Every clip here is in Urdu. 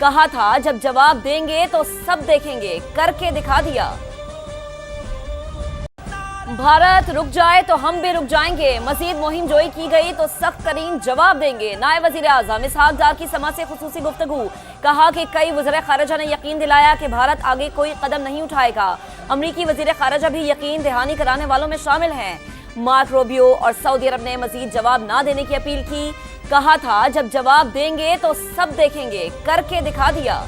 کہا تھا جب جواب دیں گے تو سب دیکھیں گے، کر کے دکھا دیا۔ بھارت رک جائے تو ہم بھی رک جائیں گے، مزید مہم جوئی کی گئی تو سخت ترین جواب دیں گے۔ نائب وزیر اعظم اسحاق ڈار کی سما سے خصوصی گفتگو، کہا کہ کئی وزراء خارجہ نے یقین دلایا کہ بھارت آگے کوئی قدم نہیں اٹھائے گا۔ امریکی وزیر خارجہ بھی یقین دہانی کرانے والوں میں شامل ہیں۔ مارک روبیو اور سعودی عرب نے مزید جواب نہ دینے کی اپیل کی، کہا تھا جب جواب دیں گے تو سب دیکھیں گے، کر کے دکھا دیا۔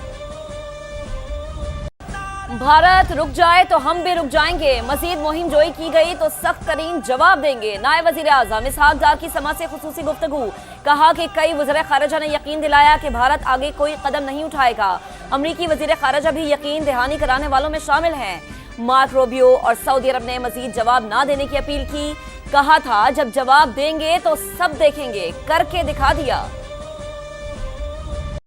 بھارت رک جائے تو ہم بھی رک جائیں گے، مزید مہم جوئی کی گئی تو سخت ترین جواب دیں گے۔ نائب وزیر اعظم اسحاق ڈار کی سما سے خصوصی گفتگو، کہا کہ کئی وزراء خارجہ نے یقین دلایا کہ بھارت آگے کوئی قدم نہیں اٹھائے گا۔ امریکی وزیر خارجہ بھی یقین دہانی کرانے والوں میں شامل ہیں۔ مارک روبیو اور سعودی عرب نے مزید جواب نہ دینے کی اپیل کی، کہا تھا جب جواب دیں گے تو سب دیکھیں گے، کر کے دکھا دیا۔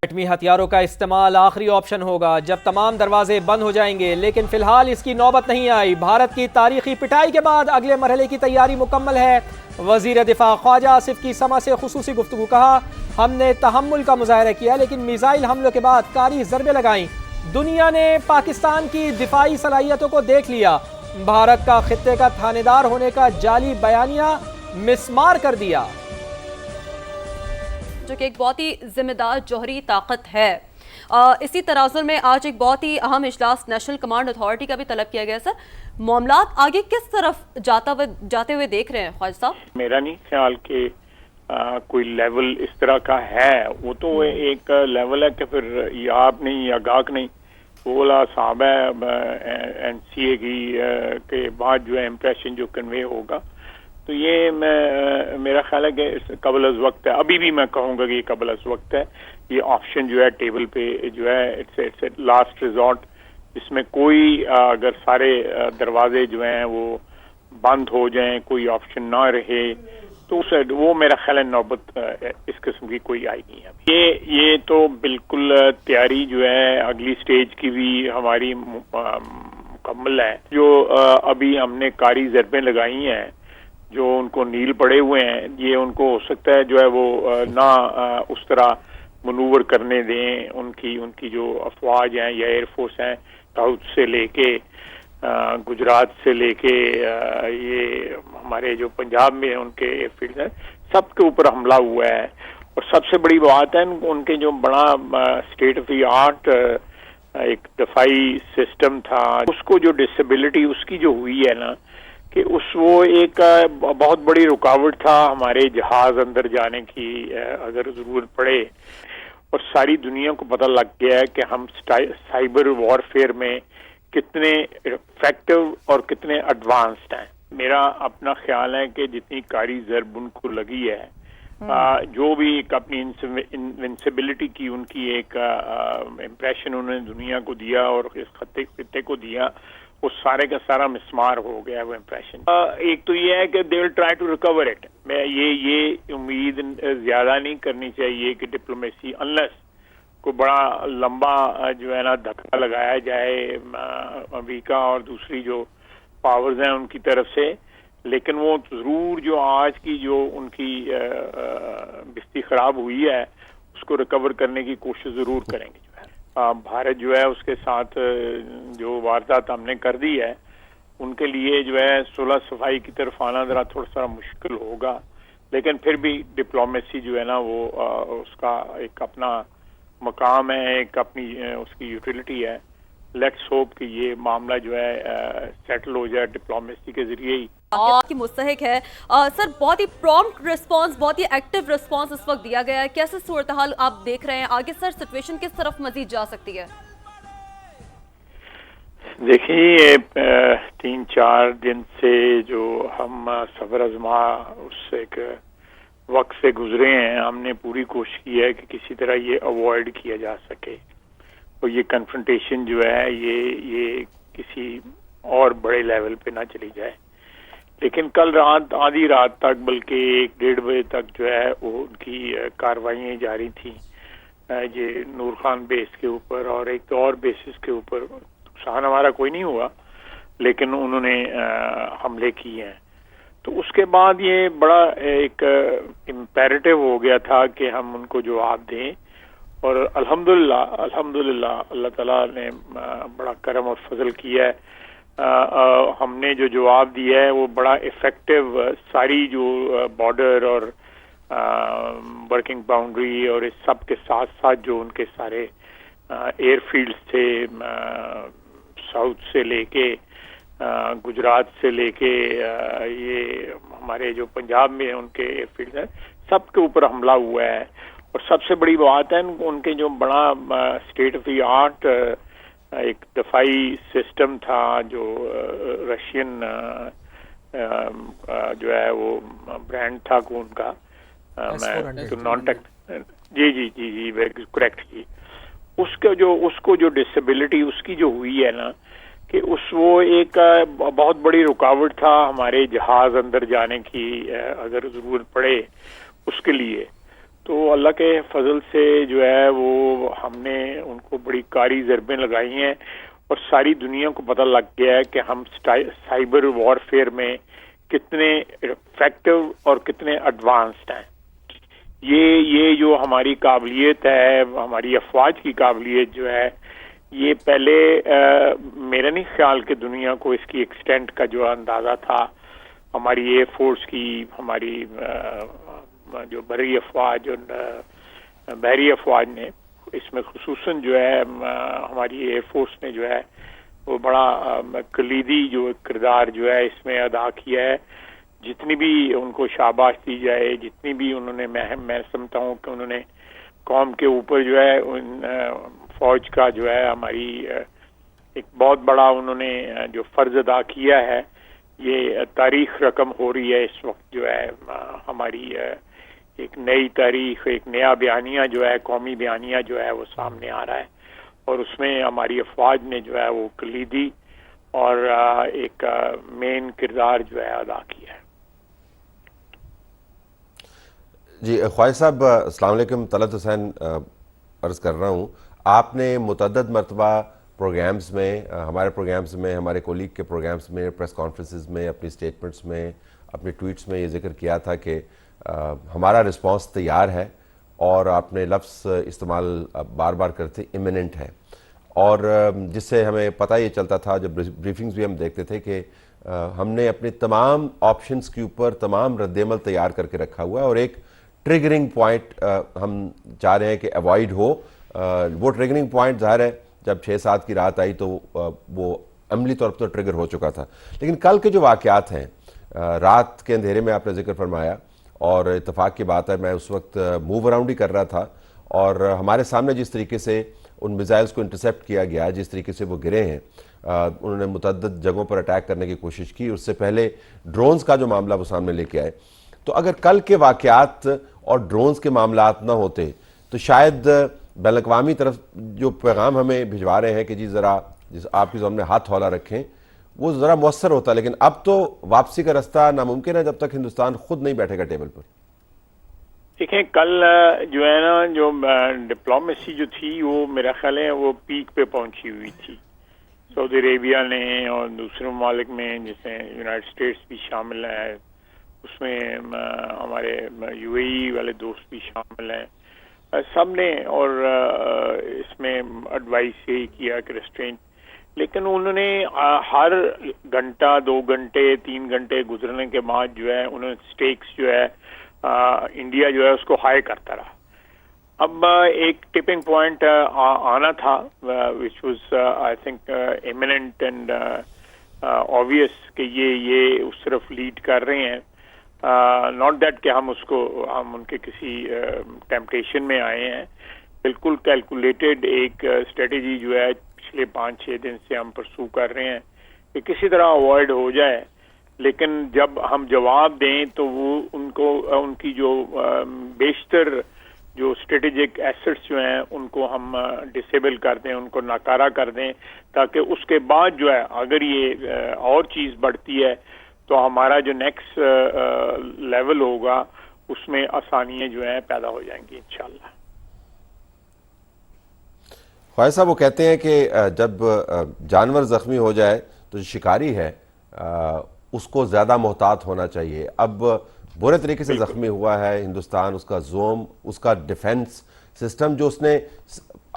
ایٹمی ہتھیاروں کا استعمال آخری آپشن ہوگا جب تمام دروازے بند ہو جائیں گے، لیکن فی الحال اس کی نوبت نہیں آئی۔ بھارت کی تاریخی پٹائی کے بعد اگلے مرحلے کی تیاری مکمل ہے۔ وزیر دفاع خواجہ آصف کی سما سے خصوصی گفتگو، کہا ہم نے تحمل کا مظاہرہ کیا لیکن میزائل حملوں کے بعد کاری ضربیں لگائیں۔ دنیا نے پاکستان کی دفاعی صلاحیتوں کو دیکھ لیا۔ بھارت کا خطے کا تھانے دار ہونے کا جعلی بیانیہ مسمار کر دیا، جو کہ ایک بہت ہی ذمہ دار جوہری طاقت ہے۔ اسی تناظر میں آج ایک بہت ہی اہم اجلاس نیشنل کمانڈ اتھارٹی کا بھی طلب کیا گیا۔ سر، معاملات آگے کس طرف جاتے ہوئے دیکھ رہے ہیں خواجہ صاحب؟ میرا نہیں خیال کہ کوئی لیول اس طرح کا ہے، وہ تو ایک لیول ہے کہ پھر یا آپ نہیں یا گاہک نہیں، وہ والا صاحب ہے این سی اے کی کے بعد جو ہے امپریشن جو کنوے ہوگا، تو یہ میرا خیال ہے کہ قبل از وقت ہے۔ ابھی بھی میں کہوں گا کہ یہ قبل از وقت ہے۔ یہ آپشن جو ہے ٹیبل پہ جو ہے اٹس لاسٹ ریزورٹ، اس میں کوئی اگر سارے دروازے جو ہیں وہ بند ہو جائیں، کوئی آپشن نہ رہے، تو وہ میرا خیال ہے نوبت اس قسم کی کوئی آئی نہیں ہے۔ یہ تو بالکل تیاری جو ہے اگلی سٹیج کی بھی ہماری مکمل ہے۔ جو ابھی ہم نے کاری ضربیں لگائی ہیں، جو ان کو نیل پڑے ہوئے ہیں، یہ ان کو ہو سکتا ہے جو ہے وہ نہ اس طرح منور کرنے دیں۔ ان کی جو افواج ہیں یا ایئر فورس ہیں، ساؤتھ سے لے کے گجرات سے لے کے یہ ہمارے جو پنجاب میں ان کے ایئر فیلڈ ہیں، سب کے اوپر حملہ ہوا ہے۔ اور سب سے بڑی بات ہے ان کے جو بڑا اسٹیٹ آف دی آرٹ ایک دفاعی سسٹم تھا، اس کو جو ڈسیبلٹی اس کی جو ہوئی ہے نا، کہ وہ ایک بہت بڑی رکاوٹ تھا ہمارے جہاز اندر جانے کی اگر ضرورت پڑے۔ اور ساری دنیا کو پتہ لگ گیا ہے کہ ہم سائبر وارفیئر میں کتنے افیکٹو اور کتنے ایڈوانسڈ ہیں۔ میرا اپنا خیال ہے کہ جتنی کاری ضرب ان کو لگی ہے، جو بھی ایک اپنی انوینسیبلٹی کی ان کی ایک امپریشن انہوں نے دنیا کو دیا اور اس خطے کو دیا، وہ سارے کا سارا مسمار ہو گیا وہ امپریشن۔ ایک تو یہ ہے کہ they will try to recover it. میں یہ امید زیادہ نہیں کرنی چاہیے کہ ڈپلومیسی انلیس کوئی بڑا لمبا جو ہے نا دھکا لگایا جائے امریکہ اور دوسری جو پاورز ہیں ان کی طرف سے، لیکن وہ ضرور جو آج کی جو ان کی بستی خراب ہوئی ہے اس کو ریکور کرنے کی کوشش ضرور کریں گے۔ بھارت جو ہے اس کے ساتھ جو واردات ہم نے کر دی ہے، ان کے لیے جو ہے صلح صفائی کی طرف آنا ذرا تھوڑا سا مشکل ہوگا، لیکن پھر بھی ڈپلومیسی جو ہے نا وہ اس کا ایک اپنا مقام ہے، ایک اپنی اس کی یوٹیلٹی ہے۔ لیٹس ہوپ کہ یہ معاملہ جو ہے سیٹل ہو جائے ڈپلومیسی کے ذریعے ہی۔ کی مستحق ہے سر، بہت ہی پرومپٹ رسپانس، بہت ہی ایکٹیو رسپانس اس وقت دیا گیا ہے۔ کیسے صورتحال آپ دیکھ رہے ہیں آگے سر؟ سچویشن کس طرف مزید جا سکتی ہے؟ دیکھیے 3-4 دن سے جو ہم صبر آزما اس ایک وقت سے گزرے ہیں، ہم نے پوری کوشش کی ہے کہ کسی طرح یہ اوائڈ کیا جا سکے اور یہ کنفرنٹیشن جو ہے یہ کسی اور بڑے لیول پہ نہ چلی جائے۔ لیکن کل رات آدھی رات تک بلکہ 1-1:30 بجے تک جو ہے وہ ان کی کاروائیاں جاری تھیں، یہ نور خان بیس کے اوپر اور ایک تو اور بیسز کے اوپر۔ نقصان ہمارا کوئی نہیں ہوا، لیکن انہوں نے حملے کیے ہیں۔ تو اس کے بعد یہ بڑا ایک امپیریٹو ہو گیا تھا کہ ہم ان کو جواب دیں، اور الحمدللہ اللہ تعالیٰ نے بڑا کرم اور فضل کیا ہے. ہم نے جو جواب دیا ہے وہ بڑا افیکٹو ساری جو بارڈر اور ورکنگ باؤنڈری اور اس سب کے ساتھ ساتھ جو ان کے سارے ایئر فیلڈز تھے ساؤتھ سے لے کے گجرات سے لے کے یہ ہمارے جو پنجاب میں ان کے ایئر فیلڈ ہیں سب کے اوپر حملہ ہوا ہے. اور سب سے بڑی بات ہے ان کے جو بڑا اسٹیٹ آف دی آرٹ ایک دفاعی سسٹم تھا جو رشین جو ہے وہ برانڈ تھا ان کا نان ٹیک جی کریکٹ جی. اس کو جو ڈسیبلٹی اس کی جو ہوئی ہے نا کہ وہ ایک بہت بڑی رکاوٹ تھا ہمارے جہاز اندر جانے کی اگر ضرورت پڑے اس کے لیے. تو اللہ کے فضل سے جو ہے وہ ہم نے ان کو بڑی کاری ضربیں لگائی ہیں اور ساری دنیا کو پتہ لگ گیا ہے کہ ہم سائبر وارفیئر میں کتنے افیکٹو اور کتنے ایڈوانسڈ ہیں. یہ جو ہماری قابلیت ہے ہماری افواج کی قابلیت جو ہے یہ پہلے میرا نہیں خیال کہ دنیا کو اس کی ایکسٹینٹ کا جو اندازہ تھا. ہماری ایئر فورس کی ہماری جو بری افواج اور بحری افواج نے اس میں خصوصاً جو ہے ہماری ایئر فورس نے جو ہے وہ بڑا کلیدی جو کردار جو ہے اس میں ادا کیا ہے. جتنی بھی ان کو شاباش دی جائے جتنی بھی انہوں نے میں سمجھتا ہوں کہ انہوں نے قوم کے اوپر جو ہے فوج کا جو ہے ہماری ایک بہت بڑا انہوں نے جو فرض ادا کیا ہے. یہ تاریخ رقم ہو رہی ہے اس وقت جو ہے ہماری ایک نئی تاریخ ایک نیا بیانیہ جو ہے قومی بیانیہ جو ہے وہ سامنے آ رہا ہے اور اس میں ہماری افواج نے جو ہے وہ کلیدی اور ایک مین کردار جو ہے ادا کیا ہے. جی خواجہ صاحب السلام علیکم. طلعت حسین عرض کر رہا ہوں. آپ نے متعدد مرتبہ پروگرامز میں ہمارے پروگرامز میں ہمارے کولیگ کے پروگرامز میں پریس کانفرنسز میں اپنی سٹیٹمنٹس میں اپنے ٹویٹس میں یہ ذکر کیا تھا کہ ہمارا رسپانس تیار ہے اور آپ نے لفظ استعمال بار بار کرتے امیوننٹ ہے اور جس سے ہمیں پتہ یہ چلتا تھا جب بریفنگز بھی ہم دیکھتے تھے کہ ہم نے اپنے تمام آپشنز کے اوپر تمام رد عمل تیار کر کے رکھا ہوا ہے اور ایک ٹریگرنگ پوائنٹ ہم چاہ رہے ہیں کہ ایوائڈ ہو. وہ ٹریگرنگ پوائنٹ ظاہر ہے جب 6-7 کی رات آئی تو وہ عملی طور پر ٹریگر ہو چکا تھا. لیکن کل کے جو واقعات ہیں رات کے اندھیرے میں آپ نے ذکر فرمایا اور اتفاق کی بات ہے میں اس وقت موو اراؤنڈ ہی کر رہا تھا اور ہمارے سامنے جس طریقے سے ان میزائلز کو انٹرسیپٹ کیا گیا جس طریقے سے وہ گرے ہیں انہوں نے متعدد جگہوں پر اٹیک کرنے کی کوشش کی. اس سے پہلے ڈرونز کا جو معاملہ وہ سامنے لے کے آئے. تو اگر کل کے واقعات اور ڈرونز کے معاملات نہ ہوتے تو شاید بین الاقوامی طرف جو پیغام ہمیں بھجوا رہے ہیں کہ جی ذرا آپ کی سامنے ہاتھ ہولہ رکھیں وہ ذرا مؤثر ہوتا. لیکن اب تو واپسی کا رستہ ناممکن ہے جب تک ہندوستان خود نہیں بیٹھے گا ٹیبل پر. دیکھیں کل جو ہے نا جو ڈپلومیسی جو تھی وہ میرا خیال ہے وہ پیک پہ پہنچی ہوئی تھی. سعودی عربیہ نے اور دوسرے ممالک میں جیسے یونائٹڈ اسٹیٹس بھی شامل ہے اس میں ہمارے یو اے ای والے دوست بھی شامل ہیں سب نے اور اس میں ایڈوائس یہی کیا کہ ریسٹرین. لیکن انہوں نے ہر گھنٹہ 2 گھنٹے 3 گھنٹے گزرنے کے بعد جو ہے انہوں نے سٹیکس جو ہے انڈیا جو ہے اس کو ہائی کرتا رہا. اب ایک ٹپنگ پوائنٹ آنا تھا which was I think eminent and obvious کہ یہ اس طرف لیڈ کر رہے ہیں. ناٹ دیٹ کہ ہم ان کے کسی ٹیمپٹیشن میں آئے ہیں. بالکل کیلکولیٹڈ ایک اسٹریٹجی جو ہے پچھلے 5-6 دن سے ہم پرسو کر رہے ہیں کہ کسی طرح اوائڈ ہو جائے. لیکن جب ہم جواب دیں تو وہ ان کی جو بیشتر جو اسٹریٹجک ایسٹس جو ہیں ان کو ہم ڈسیبل کر دیں ان کو ناکارہ کر دیں تاکہ اس کے بعد جو ہے اگر یہ اور چیز بڑھتی ہے تو ہمارا جو نیکسٹ لیول ہوگا اس میں آسانیاں جو ہیں پیدا ہو جائیں گی انشاءاللہ. خواجہ صاحب وہ کہتے ہیں کہ جب جانور زخمی ہو جائے تو جو شکاری ہے اس کو زیادہ محتاط ہونا چاہیے. اب برے طریقے سے زخمی ہوا ہے ہندوستان, اس کا زوم, اس کا ڈیفنس سسٹم جو اس نے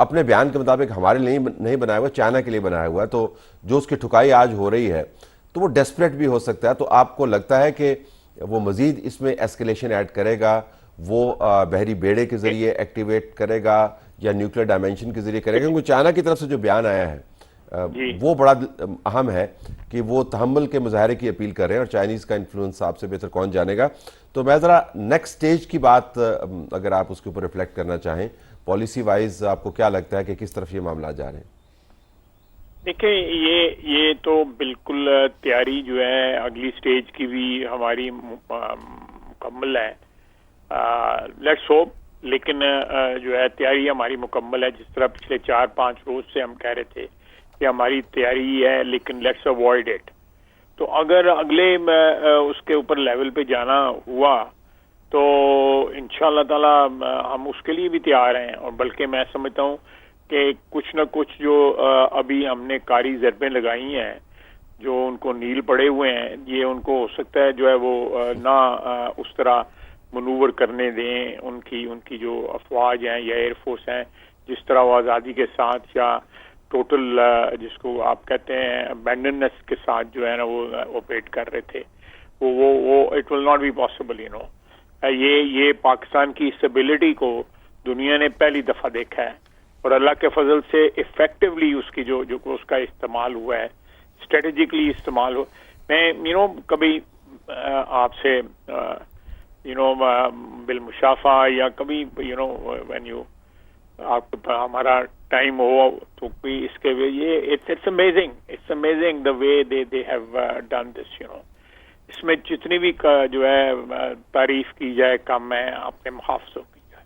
اپنے بیان کے مطابق ہمارے لیے نہیں بنایا ہوا، چائنا کے لیے بنایا ہوا ہے، تو جو اس کی ٹھکائی آج ہو رہی ہے تو وہ ڈیسپریٹ بھی ہو سکتا ہے. تو آپ کو لگتا ہے کہ وہ مزید اس میں ایسکیلیشن ایڈ کرے گا، وہ بحری بیڑے کے ذریعے ایکٹیویٹ کرے گا یا نیوکلیر ڈائمینشن کے ذریعے کرے گا؟ کیونکہ چائنا کی طرف سے جو بیان آیا ہے وہ بڑا اہم ہے کہ وہ تحمل کے مظاہرے کی اپیل کر رہے ہیں، اور چائنیز کا انفلوئنس آپ سے بہتر کون جانے گا. تو میں ذرا نیکسٹ سٹیج کی بات اگر آپ اس کے اوپر ریفلیکٹ کرنا چاہیں، پالیسی وائز آپ کو کیا لگتا ہے کہ کس طرف یہ معاملات جا رہے ہیں؟ دیکھیں یہ تو بالکل تیاری جو ہے اگلی سٹیج کی بھی ہماری مکمل ہے، لیٹس ہوپ. لیکن جو ہے تیاری ہماری مکمل ہے، جس طرح پچھلے 4-5 روز سے ہم کہہ رہے تھے کہ ہماری تیاری ہے، لیکن لیٹس اوائڈ اٹ. تو اگر اگلے اس کے اوپر لیول پہ جانا ہوا تو انشاءاللہ تعالی ہم اس کے لیے بھی تیار ہیں. اور بلکہ میں سمجھتا ہوں کہ کچھ نہ کچھ جو ابھی ہم نے کاری ضربیں لگائی ہیں، جو ان کو نیل پڑے ہوئے ہیں، یہ ان کو ہو سکتا ہے جو ہے وہ نہ اس طرح منور کرنے دیں ان کی جو افواج ہیں یا ایئر فورس ہیں، جس طرح وہ آزادی کے ساتھ یا ٹوٹل جس کو آپ کہتے ہیں ابینڈننس کے ساتھ جو ہے نا وہ آپریٹ کر رہے تھے. وہ it will not be possible you know. یہ پاکستان کی اسٹیبلٹی کو دنیا نے پہلی دفعہ دیکھا ہے، اور اللہ کے فضل سے افیکٹولی اس کی جو اس کا استعمال ہوا ہے، اسٹریٹجکلی استعمال ہو. میں کبھی آپ سے بالمشافہ یا کبھی وین یو آپ ہمارا ٹائم ہو تو کوئی اس کے یہ it's amazing the way they have done this. اس میں جتنی بھی جو ہے تعریف کی جائے کم ہے، اپنے محافظوں کی جائے.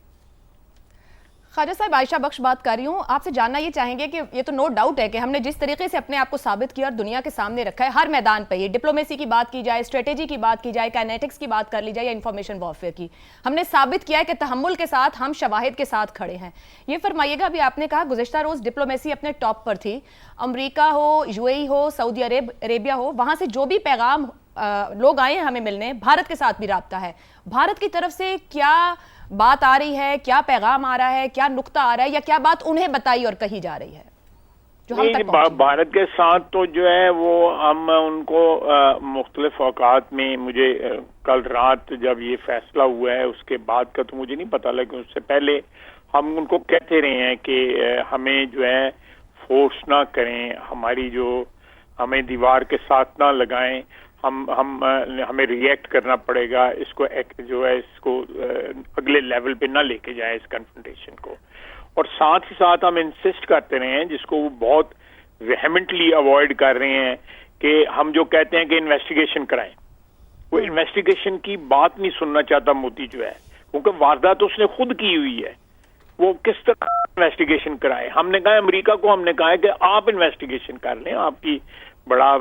خواجہ صاحب، عائشہ بخش بات کر رہی ہوں. آپ سے جاننا یہ چاہیں گے کہ یہ تو نو ڈاؤٹ ہے کہ ہم نے جس طریقے سے اپنے آپ کو ثابت کیا اور دنیا کے سامنے رکھا ہے ہر میدان پہ، یہ ڈپلومیسی کی بات کی جائے، اسٹریٹجی کی بات کی جائے، کائنیٹکس کی بات کر لی جائے یا انفارمیشن وارفیئر کی، ہم نے ثابت کیا ہے کہ تحمل کے ساتھ ہم شواہد کے ساتھ کھڑے ہیں. یہ فرمائیے گا، ابھی آپ نے کہا گزشتہ روز ڈپلومیسی اپنے ٹاپ پر تھی، امریکہ ہو، یو اے ای ہو، سعودی عربیہ ہو، وہاں سے جو بھی پیغام لوگ آئے ہیں ہمیں ملنے، بھارت کے ساتھ بھی رابطہ ہے. بھارت کی طرف سے کیا بات آ رہی ہے، کیا پیغام آ رہا ہے، کیا نقطہ آ رہا ہے، یا کیا بات انہیں بتائی اور کہی جا رہی ہے جو ہم تک پہنچی؟ بھارت کے ساتھ تو جو ہے وہ ہم ان کو مختلف اوقات میں، مجھے کل رات جب یہ فیصلہ ہوا ہے اس کے بعد کا تو مجھے نہیں پتا، لیکن اس سے پہلے ہم ان کو کہتے رہے ہیں کہ ہمیں جو ہے فورس نہ کریں، ہمیں دیوار کے ساتھ نہ لگائیں، ہمیں ری ایکٹ کرنا پڑے گا، اس کو جو ہے اس کو اگلے لیول پہ نہ لے کے جائے اس کنفرنٹیشن کو. اور ساتھ ہی ساتھ ہم انسسٹ کرتے رہے ہیں، جس کو وہ بہت ویہمنٹلی اوائڈ کر رہے ہیں، کہ ہم جو کہتے ہیں کہ انویسٹیگیشن کرائیں، وہ انویسٹیگیشن کی بات نہیں سننا چاہتا مودی جو ہے، کیونکہ واردات اس نے خود کی ہوئی ہے. وہ کس طرح انویسٹیگیشن کرائے؟ ہم نے کہا امریکہ کو، ہم نے کہا کہ آپ انویسٹیگیشن کر لیں، آپ کی بڑا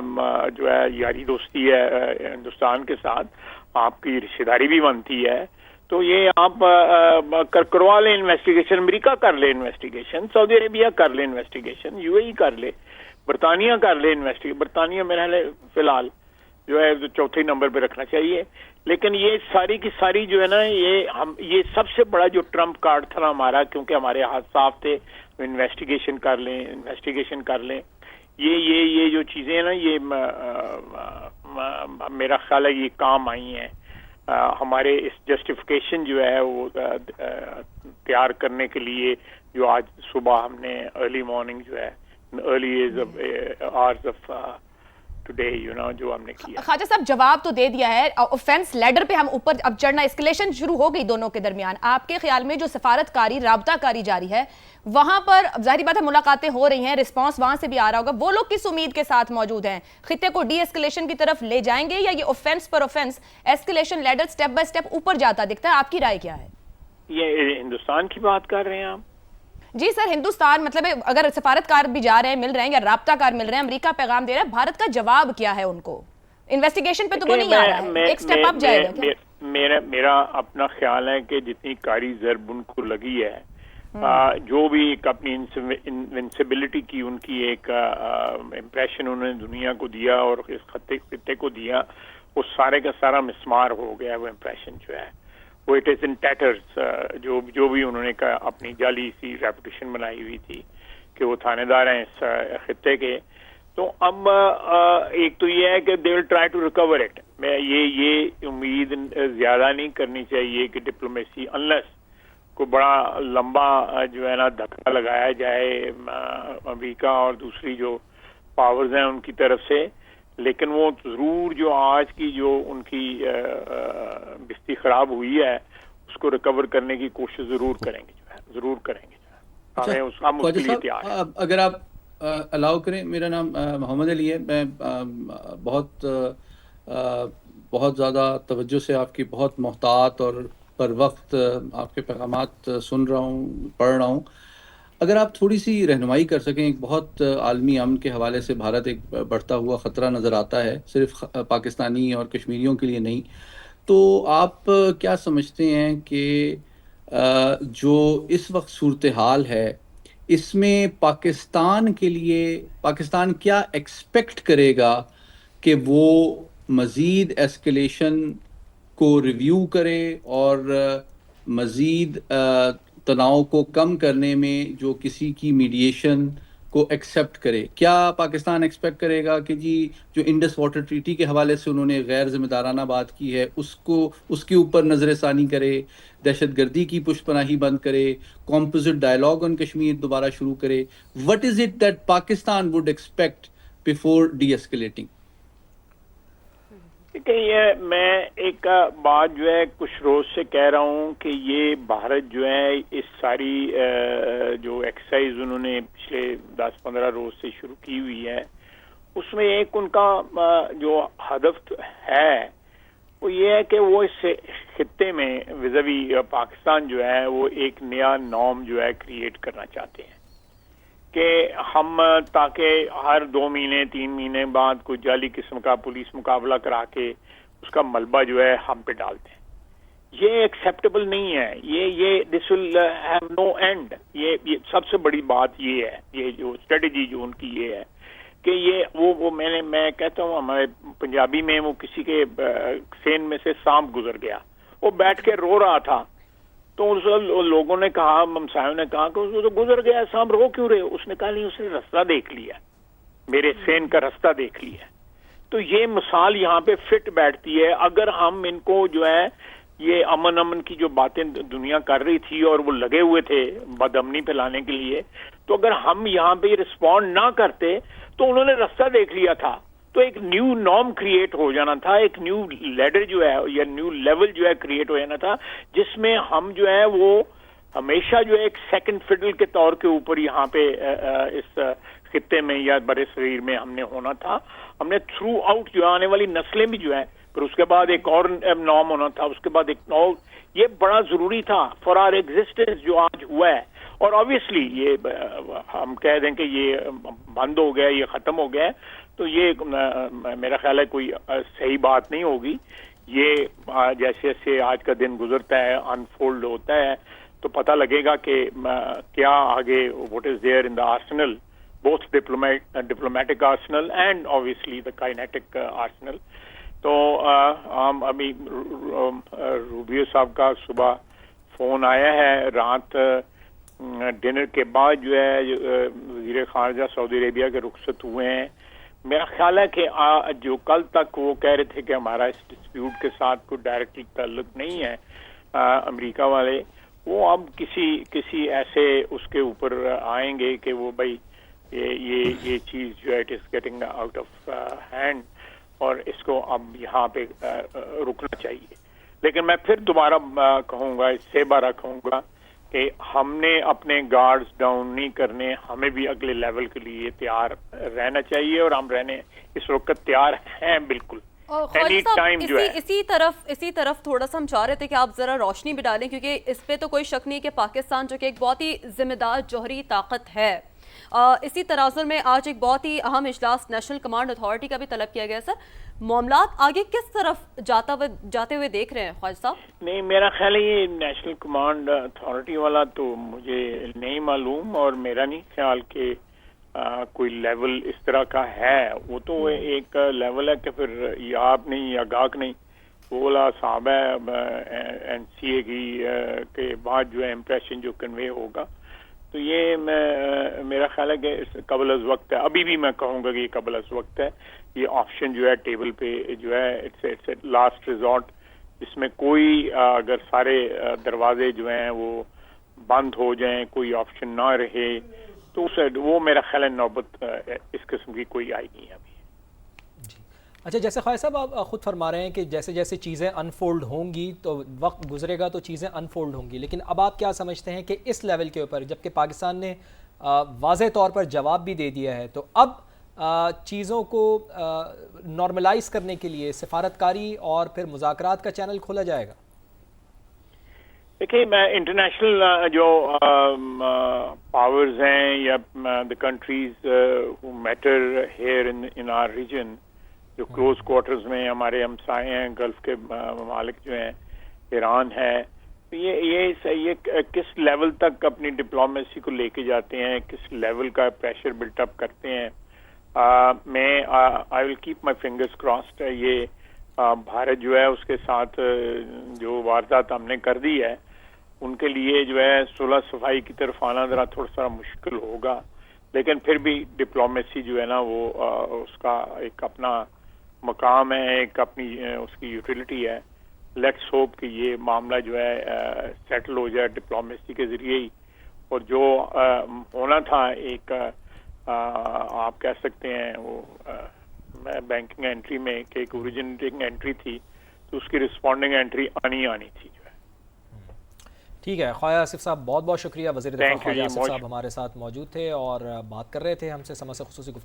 جو ہے یاری دوستی ہے ہندوستان کے ساتھ، آپ کی رشتہ داری بھی بنتی ہے، تو یہ آپ کروا لیں انویسٹیگیشن. امریکہ کر لے انویسٹیگیشن، سعودی عربیہ کر لے انویسٹیگیشن، یو اے ای کر لے، برطانیہ کر لے انویسٹیگیشن. برطانیہ میرا فی الحال جو ہے چوتھے نمبر پہ رکھنا چاہیے. لیکن یہ ساری کی ساری جو ہے نا، یہ سب سے بڑا جو ٹرمپ کارڈ تھا ہمارا، کیونکہ ہمارے ہاتھ صاف تھے، انویسٹیگیشن کر لیں. یہ جو چیزیں ہیں نا، یہ میرا خیال ہے یہ کام آئی ہیں ہمارے اس جسٹیفیکیشن جو ہے وہ تیار کرنے کے لیے، جو آج صبح ہم نے ارلی مارننگ جو ہے ارلی آورز آف ٹوڈے جو ہم نے کیا. خواجہ صاحب، جواب تو دے دیا ہے، اوفینس لیڈر پہ ہم اوپر اب چڑھنا، اسکلیشن شروع ہو گئی دونوں کے درمیان. آپ کے خیال میں جو سفارت کاری، رابطہ کاری جاری ہے، وہاں پر ظاہری بات ہے ملاقاتیں ہو رہی ہیں، رسپانس وہاں سے بھی آ رہا ہوگا، وہ لوگ کس امید کے ساتھ موجود ہیں؟ خطے کو ڈی ایسکلیشن کی طرف لے جائیں گے، یا یہ offence per offence escalation leader step by step اوپر جاتا دکھتا ہے؟ آپ کی رائے کیا ہے؟ یہ ہندوستان کی بات کر رہے ہیں آپ؟ جی سر، ہندوستان مطلب اگر سفارت کار بھی جا رہے ہیں، مل رہے ہیں، یا رابطہ کار مل رہے ہیں، امریکہ پیغام دے رہا ہے، بھارت کا جواب کیا ہے ان کو؟ انویسٹیگیشن پہ تو وہ نہیں آ رہا ہے، ایک سٹیپ اپ جائے گا کیا؟ میرا اپنا خیال ہے کہ جتنی کاری ضرب ان کو لگی ہے، جو بھی ایک اپنی انوینسیبلٹی کی ان کی ایک امپریشن انہوں نے دنیا کو دیا اور اس خطے کو دیا، وہ سارے کا سارا مسمار ہو گیا. وہ امپریشن جو ہے وہ اٹ از ان ٹیٹرز، جو بھی انہوں نے اپنی جعلی سی ریپوٹیشن بنائی ہوئی تھی کہ وہ تھانے دار ہیں اس خطے کے. تو اب ایک تو یہ ہے کہ they will try to recover it. میں یہ امید زیادہ نہیں کرنی چاہیے کہ ڈپلومیسی انلیس کو بڑا لمبا جو ہے نا دھکا لگایا جائے امریکہ اور دوسری جو پاورز ہیں ان کی طرف سے. لیکن وہ ضرور جو آج کی جو ان کی بستی خراب ہوئی ہے اس کو ریکور کرنے کی کوشش ضرور کریں گے، جو ہے ضرور کریں گے. ہمیں ہم اس کے لیے تیار ہیں. اگر آپ الاؤ کریں، میرا نام محمد علی ہے. میں بہت زیادہ توجہ سے آپ کی بہت محتاط اور پر وقت آپ کے پیغامات سن رہا ہوں، پڑھ رہا ہوں. اگر آپ تھوڑی سی رہنمائی کر سکیں، ایک بہت عالمی امن کے حوالے سے بھارت ایک بڑھتا ہوا خطرہ نظر آتا ہے، صرف پاکستانی اور کشمیریوں کے لیے نہیں. تو آپ کیا سمجھتے ہیں کہ جو اس وقت صورتحال ہے اس میں پاکستان کے لیے پاکستان کیا ایکسپیکٹ کرے گا کہ وہ مزید ایسکیلیشن کو ریویو کرے اور مزید تناؤ کو کم کرنے میں جو کسی کی میڈیشن کو ایکسیپٹ کرے؟ کیا پاکستان ایکسپیکٹ کرے گا کہ جی جو انڈس واٹر ٹریٹی کے حوالے سے انہوں نے غیر ذمہ دارانہ بات کی ہے اس کے اوپر نظر ثانی کرے، دہشت گردی کی پشت پناہی بند کرے، کمپوزٹ ڈائلاگ آن کشمیر دوبارہ شروع کرے؟ What is it that Pakistan would expect before deescalating? کہ یہ میں ایک بات جو ہے کچھ روز سے کہہ رہا ہوں کہ یہ بھارت جو ہے اس ساری جو ایکسرسائز انہوں نے پچھلے 10-15 روز سے شروع کی ہوئی ہے، اس میں ایک ان کا جو ہدف ہے وہ یہ ہے کہ وہ اس خطے میں وزوی پاکستان جو ہے وہ ایک نیا نارم جو ہے کریٹ کرنا چاہتے ہیں کہ ہم تاکہ ہر 2 مہینے 3 مہینے بعد کوئی جعلی قسم کا پولیس مقابلہ کرا کے اس کا ملبہ جو ہے ہم پہ ڈالتے ہیں. یہ ایکسیپٹیبل نہیں ہے. یہ دس ول ہیو نو اینڈ. یہ سب سے بڑی بات یہ ہے، یہ جو اسٹریٹجی جو ان کی یہ ہے کہ یہ وہ میں کہتا ہوں ہمارے پنجابی میں وہ کسی کے سین میں سے سانپ گزر گیا، وہ بیٹھ کے رو رہا تھا. تو لوگوں نے کہا، ممسایوں نے کہا کہ اس تو گزر گیا، سانپ رو کیوں رہے؟ اس نے کہا نہیں، اس نے رستہ دیکھ لیا، میرے سین کا رستہ دیکھ لیا. تو یہ مثال یہاں پہ فٹ بیٹھتی ہے. اگر ہم ان کو جو ہے یہ امن کی جو باتیں دنیا کر رہی تھی اور وہ لگے ہوئے تھے بد امنی پھیلانے کے لیے، تو اگر ہم یہاں پہ رسپونڈ نہ کرتے تو انہوں نے رستہ دیکھ لیا تھا. تو ایک نیو نارم کریٹ ہو جانا تھا، ایک نیو لیڈر جو ہے یا نیو لیول جو ہے کریٹ ہو جانا تھا، جس میں ہم جو ہے وہ ہمیشہ جو ہے ایک سیکنڈ فڈل کے طور کے اوپر یہاں پہ اس خطے میں یا برِ صغیر میں ہم نے ہونا تھا. ہم نے تھرو آؤٹ جو آنے والی نسلیں بھی جو ہے، پھر اس کے بعد ایک اور نارم ہونا تھا، اس کے بعد ایک اور. یہ بڑا ضروری تھا فار آر ایگزسٹنس جو آج ہوا ہے. اور آبویسلی یہ ہم کہہ دیں کہ یہ بند ہو گیا، یہ ختم ہو گیا، تو یہ میرا خیال ہے کوئی صحیح بات نہیں ہوگی. یہ جیسے جیسے آج کا دن گزرتا ہے، انفولڈ ہوتا ہے، تو پتہ لگے گا کہ کیا آگے what is there in the Arsenal, both diplomatic Arsenal and obviously the kinetic arsenal. تو ابھی روبیو صاحب کا صبح فون آیا ہے، رات ڈنر کے بعد جو ہے وزیر خارجہ سعودی عربیہ کے رخصت ہوئے ہیں. میرا خیال ہے کہ جو کل تک وہ کہہ رہے تھے کہ ہمارا اس ڈسپیوٹ کے ساتھ کوئی ڈائریکٹلی تعلق نہیں ہے امریکہ والے، وہ اب کسی ایسے اس کے اوپر آئیں گے کہ وہ بھائی یہ چیز جو ہے it is getting out of hand اور اس کو اب یہاں پہ رکنا چاہیے. لیکن میں پھر دوبارہ کہوں گا، اس سے بارہ کہوں گا کہ ہم نے اپنے گارڈز ڈاؤن نہیں کرنے، ہمیں بھی اگلے لیول کے لیے تیار رہنا چاہیے، اور ہم رہنے اس وقت تیار ہیں بالکل. اسی طرف تھوڑا سا ہم چاہ رہے تھے کہ آپ ذرا روشنی بھی ڈالیں، کیونکہ اس پہ تو کوئی شک نہیں کہ پاکستان جو کہ ایک بہت ہی ذمہ دار جوہری طاقت ہے. اسی تناظر میں آج ایک بہت ہی اہم اجلاس نیشنل کمانڈ اتھارٹی کا بھی طلب کیا گیا. سر، معاملات آگے کس طرف جاتے ہوئے دیکھ رہے ہیں خواجہ صاحب؟ نہیں، میرا خیال ہے یہ نیشنل کمانڈ اتھارٹی والا تو مجھے نہیں معلوم، اور میرا نہیں خیال کہ کوئی لیول اس طرح کا ہے. وہ تو ایک لیول ہے کہ پھر یا آپ نہیں یا گاہک نہیں، وہ والا صاحب ہے NCA کی کے بعد جو ہے امپریشن جو کنوے ہوگا. تو یہ میرا خیال ہے کہ قبل از وقت ہے. ابھی بھی میں کہوں گا کہ یہ قبل از وقت ہے. یہ آپشن جو ہے ٹیبل پہ جو ہے اٹس لاسٹ ریزورٹ. اس میں کوئی اگر سارے دروازے جو ہیں وہ بند ہو جائیں, کوئی آپشن نہ رہے, تو وہ میرا خیال ہے نوبت اس قسم کی کوئی آئی نہیں ہے ابھی. اچھا, جیسے خواجہ صاحب آپ خود فرما رہے ہیں کہ جیسے جیسے چیزیں انفولڈ ہوں گی تو وقت گزرے گا تو چیزیں انفولڈ ہوں گی, لیکن اب آپ کیا سمجھتے ہیں کہ اس لیول کے اوپر جبکہ پاکستان نے واضح طور پر جواب بھی دے دیا ہے, تو اب چیزوں کو نارملائز کرنے کے لیے سفارتکاری اور پھر مذاکرات کا چینل کھولا جائے گا؟ دیکھیے, میں انٹرنیشنل جو پاورز ہیں یا the countries who matter here in our region, جو کلوز کوارٹرز میں ہمارے ہمسائے ہیں, گلف کے ممالک جو ہیں, ایران ہے, یہ کس لیول تک اپنی ڈپلومیسی کو لے کے جاتے ہیں, کس لیول کا پریشر بلٹ اپ کرتے ہیں. میں I will keep my fingers crossed. یہ بھارت جو ہے اس کے ساتھ جو واردات ہم نے کر دی ہے, ان کے لیے جو ہے صلح صفائی کی طرف آنا ذرا تھوڑا سا مشکل ہوگا, لیکن پھر بھی ڈپلومیسی جو ہے نا وہ اس کا ایک اپنا مقام ہے, ایک اپنی اس کی یوٹیلٹی ہے. لیٹس ہوپ کہ یہ معاملہ جو ہے سیٹل ہو جائے ڈپلومیسی کے ذریعے ہی, اور جو ہونا تھا ایک آپ کہہ سکتے ہیں وہ بینکنگ انٹری میں کہ ایک اوریجنیٹنگ انٹری تھی, تو اس کی رسپونڈنگ انٹری آنی تھی. ٹھیک ہے, خواجہ آصف صاحب بہت بہت شکریہ. وزیر دفاع خواجہ آصف صاحب ہمارے ساتھ موجود تھے اور بات کر رہے تھے ہم سے سمر سے خصوصی گفتگو.